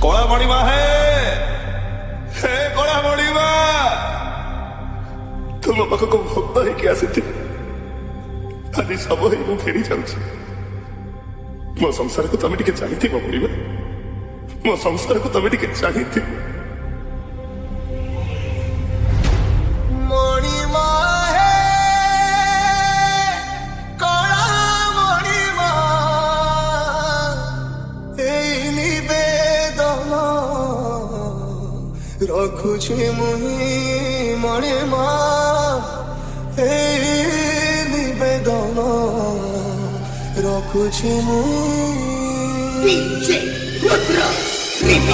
कला मणिमा हे कला मणिमा तुम पाखक भक्त होगी आसी आज सब मु फेरी जाऊँ मो संसार को तुम टे चाहिए मणिमा मो संसार को तुम टे चाहिए रखुछी मुही मणिमा निवेदन रखुछी मुही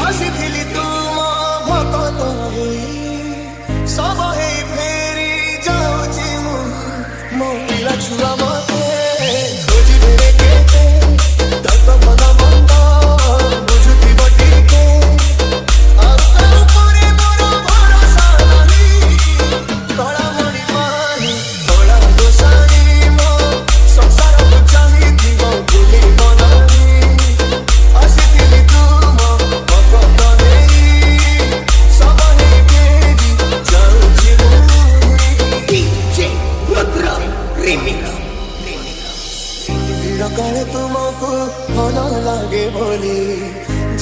आसिथिली तुम भकत सब हे फेरी जाऊची मो पिला छुआ मते खोजी मेरे केते दत्त बना बंदा बुझुती बटी के काले तुमको भल लगे बोली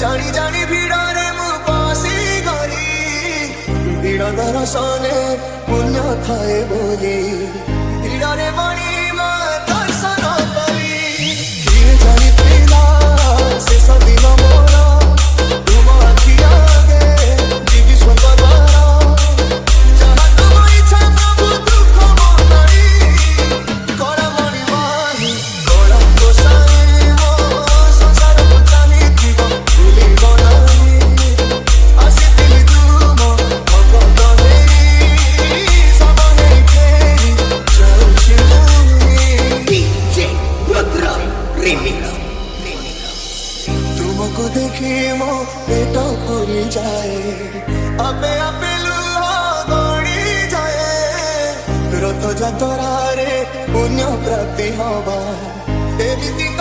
जानी जानी भिड़े मु पसी गली भिड़ दर्शने पुण्य थाए बोली भिड़े मणि दर्शन करी किए जानी पिला शेष दिन मोर तुम आखि आगे जीवी स्वर्ग जहाँ तुम इच्छा प्रभु दुख मोरी कला मणिमा तुमको देखी मो पेट पूरी जाए आपे आपे लुहा गड़ी जाए रथ जातरा रे पुण्य प्राप्ति हवा एमिति